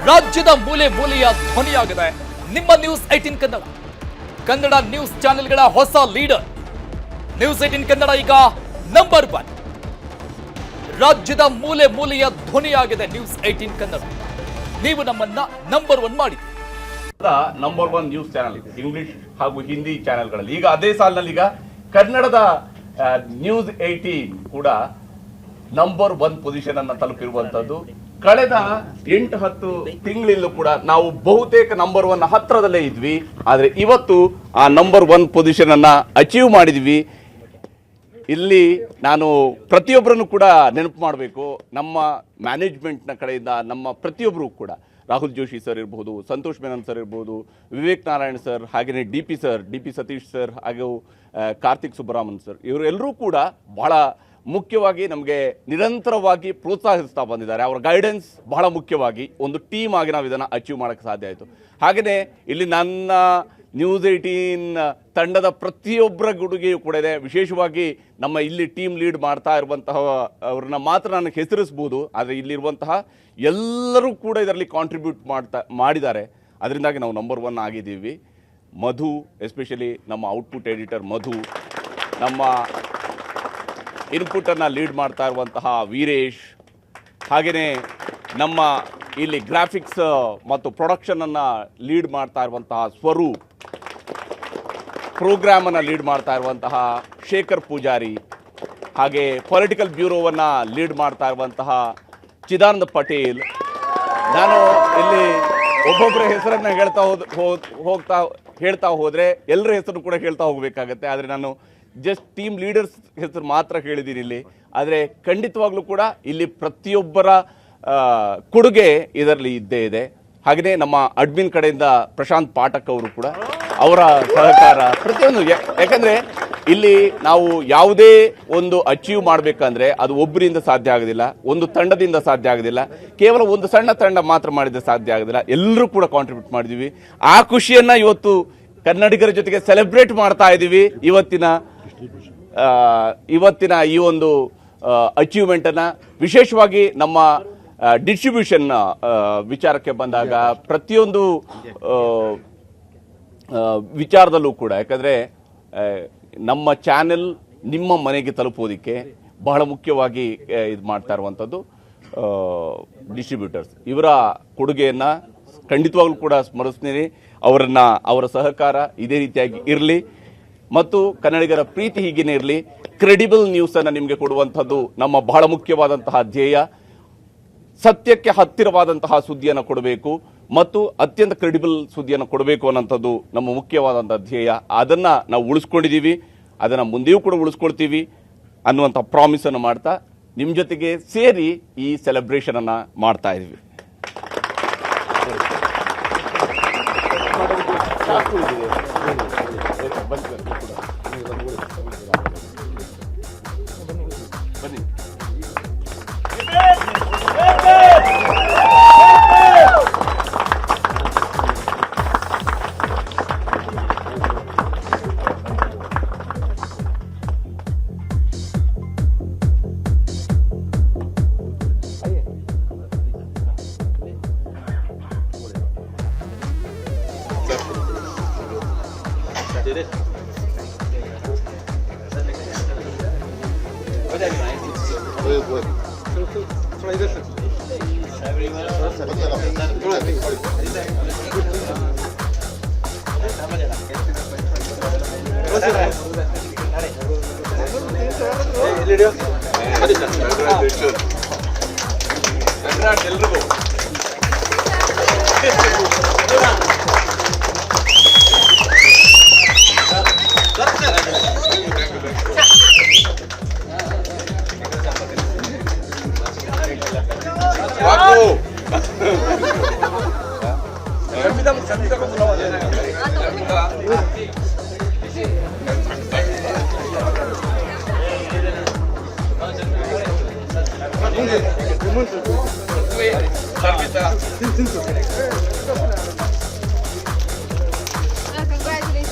ರಾಜ್ಯದ ಮೂಲೆ ಮೂಲೆಯ ಧ್ವನಿಯಾಗಿದೆ ನಿಮ್ಮ ನ್ಯೂಸ್ 18 ಕನ್ನಡ. ಕನ್ನಡ ನ್ಯೂಸ್ ಚಾನೆಲ್ಗಳ ಹೊಸ ಲೀಡರ್ ನ್ಯೂಸ್ 18 ಕನ್ನಡ ಈಗ ನಂಬರ್ 1. ರಾಜ್ಯದ ಮೂಲೆ ಮೂಲೆಯ ಧ್ವನಿಯಾಗಿದೆ ನ್ಯೂಸ್ 18 ಕನ್ನಡ. ನೀವು ನಮ್ಮನ್ನ ನಂಬರ್ 1 ಮಾಡಿ. ನಂಬರ್ 1 ನ್ಯೂಸ್ ಚಾನೆಲ್ ಇಂಗ್ಲಿಷ್ ಹಾಗೂ ಹಿಂದಿ ಚಾನೆಲ್ಗಳಲ್ಲಿ ಈಗ ಅದೇ ಸಾಲಿನಲ್ಲಿ ಈಗ ಕನ್ನಡದ ನ್ಯೂಸ್ 18 ಕೂಡ ನಂಬರ್ 1 ಪೊಸಿಷನ್ ಅನ್ನ ತಲುಪಿರುವಂತದ್ದು. ಕಳೆದ 8-10 ತಿಂಗಳಿಂದಲೂ ಕೂಡ ನಾವು ಬಹುತೇಕ ನಂಬರ್ 1 ಹತ್ರದಲ್ಲೇ ಇದ್ವಿ. ಆದ್ರೆ ಇವತ್ತು ಆ ನಂಬರ್ 1 ಪೊಸಿಷನ್ ಅನ್ನ ಅಚೀವ್ ಮಾಡಿದ್ವಿ. ಇಲ್ಲಿ ನಾನು ಪ್ರತಿಯೊಬ್ಬರನ್ನು ಕೂಡ ನೆನಪು ಮಾಡಬೇಕು. ನಮ್ಮ ಮ್ಯಾನೇಜ್ಮೆಂಟ್ನ ಕಡೆಯಿಂದ ನಮ್ಮ ಪ್ರತಿಯೊಬ್ಬರು ಕೂಡ ರಾಹುಲ್ ಜೋಶಿ ಸರ್ ಇರ್ಬೋದು, ಸಂತೋಷ್ ಮೆನನ್ ಸರ್ ಇರ್ಬೋದು, ವಿವೇಕ್ ನಾರಾಯಣ್ ಸರ್, ಹಾಗೆಯೇ ಡಿ ಪಿ ಸತೀಶ್ ಸರ್, ಹಾಗೂ ಕಾರ್ತಿಕ್ ಸುಬ್ಬರಾಮನ್ ಸರ್, ಇವರೆಲ್ಲರೂ ಕೂಡ ಬಹಳ ಮುಖ್ಯವಾಗಿ ನಮಗೆ ನಿರಂತರವಾಗಿ ಪ್ರೋತ್ಸಾಹಿಸ್ತಾ ಬಂದಿದ್ದಾರೆ. ಅವರ ಗೈಡೆನ್ಸ್ ಬಹಳ ಮುಖ್ಯವಾಗಿ ಒಂದು ಟೀಮ್ ಆಗಿ ನಾವು ಇದನ್ನು ಅಚೀವ್ ಮಾಡೋಕ್ಕೆ ಸಾಧ್ಯ ಆಯಿತು. ಹಾಗೆಯೇ ಇಲ್ಲಿ ನನ್ನ ನ್ಯೂಸ್ 18 ತಂಡದ ಪ್ರತಿಯೊಬ್ಬರ ಗುಡುಗೆಯೂ ಕೂಡ ಇದೆ. ವಿಶೇಷವಾಗಿ ನಮ್ಮ ಇಲ್ಲಿ ಟೀಮ್ ಲೀಡ್ ಮಾಡ್ತಾ ಇರುವಂತಹ ಅವ್ರನ್ನ ಮಾತ್ರ ನಾನು ಹೆಸರಿಸ್ಬೋದು. ಆದರೆ ಇಲ್ಲಿರುವಂತಹ ಎಲ್ಲರೂ ಕೂಡ ಇದರಲ್ಲಿ ಕಾಂಟ್ರಿಬ್ಯೂಟ್ ಮಾಡಿದ್ದಾರೆ. ಅದರಿಂದಾಗಿ ನಾವು ನಂಬರ್ 1 ಆಗಿದ್ದೀವಿ. ಮಧು, ಎಸ್ಪೆಷಲಿ ನಮ್ಮ ಔಟ್ಪುಟ್ ಎಡಿಟರ್ ಮಧು, ನಮ್ಮ ಇನ್ಪುಟನ್ನು ಲೀಡ್ ಮಾಡ್ತಾ ಇರುವಂತಹ ವೀರೇಶ್, ಹಾಗೆಯೇ ನಮ್ಮ ಇಲ್ಲಿ ಗ್ರಾಫಿಕ್ಸ್ ಮತ್ತು ಪ್ರೊಡಕ್ಷನನ್ನು ಲೀಡ್ ಮಾಡ್ತಾ ಇರುವಂತಹ ಸ್ವರೂಪ್, ಪ್ರೋಗ್ರಾಮನ್ನು ಲೀಡ್ ಮಾಡ್ತಾ ಇರುವಂತಹ ಶೇಖರ್ ಪೂಜಾರಿ, ಹಾಗೆ ಪೊಲಿಟಿಕಲ್ ಬ್ಯೂರೋವನ್ನು ಲೀಡ್ ಮಾಡ್ತಾ ಇರುವಂತಹ ಚಿದಾನಂದ ಪಟೇಲ್. ನಾನು ಇಲ್ಲಿ ಒಬ್ಬೊಬ್ಬರ ಹೆಸರನ್ನು ಹೇಳ್ತಾ ಹೋದರೆ ಎಲ್ಲರ ಹೆಸರು ಕೂಡ ಹೇಳ್ತಾ ಹೋಗಬೇಕಾಗತ್ತೆ. ಆದರೆ ನಾನು ಜಸ್ಟ್ ಟೀಮ್ ಲೀಡರ್ಸ್ ಹೆಸರು ಮಾತ್ರ ಹೇಳಿದ್ದೀನಿ ಇಲ್ಲಿ. ಆದರೆ ಖಂಡಿತವಾಗ್ಲೂ ಕೂಡ ಇಲ್ಲಿ ಪ್ರತಿಯೊಬ್ಬರ ಕೊಡುಗೆ ಇದರಲ್ಲಿ ಇದ್ದೇ ಇದೆ. ಹಾಗೆಯೇ ನಮ್ಮ ಅಡ್ಮಿನ್ ಕಡೆಯಿಂದ ಪ್ರಶಾಂತ್ ಪಾಠಕ್ ಅವರು ಕೂಡ ಅವರ ಸಹಕಾರ ಪ್ರತಿಯೊಂದು. ಯಾಕಂದರೆ ಇಲ್ಲಿ ನಾವು ಯಾವುದೇ ಒಂದು ಅಚೀವ್ ಮಾಡಬೇಕಂದ್ರೆ ಅದು ಒಬ್ಬರಿಂದ ಸಾಧ್ಯ ಆಗೋದಿಲ್ಲ, ಒಂದು ತಂಡದಿಂದ ಸಾಧ್ಯ ಆಗೋದಿಲ್ಲ, ಕೇವಲ ಒಂದು ಸಣ್ಣ ತಂಡ ಮಾತ್ರ ಮಾಡಿದ್ರೆ ಸಾಧ್ಯ ಆಗೋದಿಲ್ಲ. ಎಲ್ಲರೂ ಕೂಡ ಕಾಂಟ್ರಿಬ್ಯೂಟ್ ಮಾಡಿದ್ದೀವಿ. ಆ ಖುಷಿಯನ್ನು ಇವತ್ತು ಕನ್ನಡಿಗರ ಜೊತೆಗೆ ಸೆಲೆಬ್ರೇಟ್ ಮಾಡ್ತಾ ಇದ್ದೀವಿ. ಇವತ್ತಿನ ಈ ಒಂದು ಅಚೀವ್ಮೆಂಟನ್ನು ವಿಶೇಷವಾಗಿ ನಮ್ಮ ಡಿಸ್ಟ್ರಿಬ್ಯೂಷನ್ ವಿಚಾರಕ್ಕೆ ಬಂದಾಗ ಪ್ರತಿಯೊಂದು ವಿಚಾರದಲ್ಲೂ ಕೂಡ, ಯಾಕಂದರೆ ನಮ್ಮ ಚಾನೆಲ್ ನಿಮ್ಮ ಮನೆಗೆ ತಲುಪೋದಕ್ಕೆ ಬಹಳ ಮುಖ್ಯವಾಗಿ ಇದು ಮಾಡ್ತಾ ಇರುವಂಥದ್ದು ಡಿಸ್ಟ್ರಿಬ್ಯೂಟರ್ಸ್. ಇವರ ಕೊಡುಗೆಯನ್ನು ಖಂಡಿತವಾಗ್ಲೂ ಕೂಡ ಸ್ಮರಿಸ್ತೀನಿ. ಅವರ ಸಹಕಾರ ಇದೇ ರೀತಿಯಾಗಿ ಇರಲಿ ಮತ್ತು ಕನ್ನಡಿಗರ ಪ್ರೀತಿ ಹೀಗೇನೆ ಇರಲಿ. ಕ್ರೆಡಿಬಲ್ ನ್ಯೂಸನ್ನು ನಿಮಗೆ ಕೊಡುವಂಥದ್ದು ನಮ್ಮ ಬಹಳ ಮುಖ್ಯವಾದಂತಹ ಧ್ಯೇಯ. ಸತ್ಯಕ್ಕೆ ಹತ್ತಿರವಾದಂತಹ ಸುದ್ದಿಯನ್ನು ಕೊಡಬೇಕು ಮತ್ತು ಅತ್ಯಂತ ಕ್ರೆಡಿಬಲ್ ಸುದ್ದಿಯನ್ನು ಕೊಡಬೇಕು ಅನ್ನೋಂಥದ್ದು ನಮ್ಮ ಮುಖ್ಯವಾದಂಥ ಧ್ಯೇಯ. ಅದನ್ನು ನಾವು ಉಳಿಸ್ಕೊಂಡಿದ್ದೀವಿ, ಅದನ್ನು ಮುಂದೆಯೂ ಕೂಡ ಉಳಿಸ್ಕೊಳ್ತೀವಿ ಅನ್ನುವಂಥ ಪ್ರಾಮಿಸನ್ನು ಮಾಡ್ತಾ ನಿಮ್ಮ ಜೊತೆಗೆ ಸೇರಿ ಈ ಸೆಲೆಬ್ರೇಷನನ್ನು ಮಾಡ್ತಾ ಇದ್ದೀವಿ. ಬನ್ನಿ.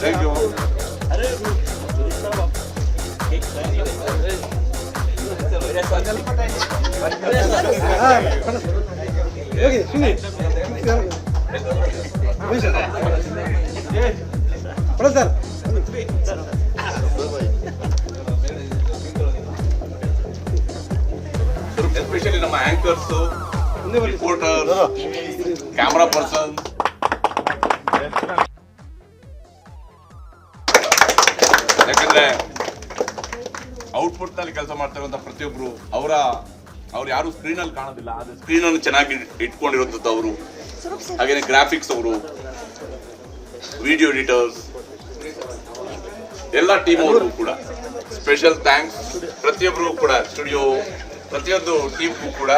Thank you. 여기 승리. ಎಸ್ಪೆಷಲಿ ನಮ್ಮ ಆಂಕರ್ಸ್, ರಿಪೋರ್ಟರ್, ಕ್ಯಾಮರಾ ಪರ್ಸನ್, ಯಾಕಂದ್ರೆ ಔಟ್ಪುಟ್ ನಲ್ಲಿ ಕೆಲಸ ಮಾಡ್ತಾ ಇರುವಂತ ಪ್ರತಿಯೊಬ್ರು ಅವ್ರು ಯಾರು ಸ್ಕ್ರೀನ್ ಅಲ್ಲಿ ಕಾಣೋದಿಲ್ಲ, ಆದ್ರೆ ಸ್ಕ್ರೀನ್ ಅನ್ನು ಚೆನ್ನಾಗಿ ಇಟ್ಕೊಂಡಿರುವಂತದ್ದು ಅವರು. ಹಾಗೇನೆ ಗ್ರಾಫಿಕ್ಸ್ ಅವರು, ವಿಡಿಯೋ ಎಡಿಟರ್ಸ್, ಎಲ್ಲ ಟೀಮ್ ಅವರು ಕೂಡ ಸ್ಪೆಷಲ್ ಥ್ಯಾಂಕ್ಸ್. ಪ್ರತಿಯೊಬ್ಬರು ಕೂಡ ಸ್ಟುಡಿಯೋ, ಪ್ರತಿಯೊಂದು ಟೀಮ್ಗೂ ಕೂಡ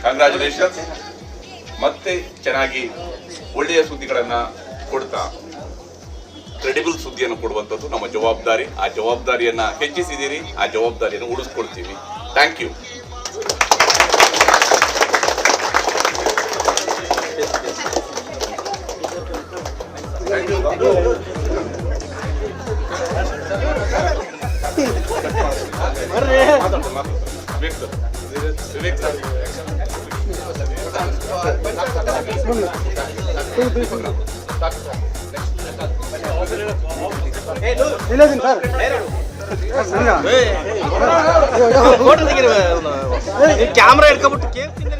ಕಂಗ್ರಾಚುಲೇಷನ್ಸ್. ಮತ್ತೆ ಚೆನ್ನಾಗಿ ಒಳ್ಳೆಯ ಸುದ್ದಿಗಳನ್ನ ಕೊಡ್ತಾ ಕ್ರೆಡಿಬಲ್ ಸುದ್ದಿಯನ್ನು ಕೊಡುವಂಥದ್ದು ನಮ್ಮ ಜವಾಬ್ದಾರಿ. ಆ ಜವಾಬ್ದಾರಿಯನ್ನ ಹೆಚ್ಚಿಸಿದ್ದೀರಿ, ಆ ಜವಾಬ್ದಾರಿಯನ್ನು ಉಳಿಸ್ಕೊಳ್ತೀವಿ. Thank you. Vivek sir, camera ಹಿಡ್ಕೊಬಿಟ್ಟು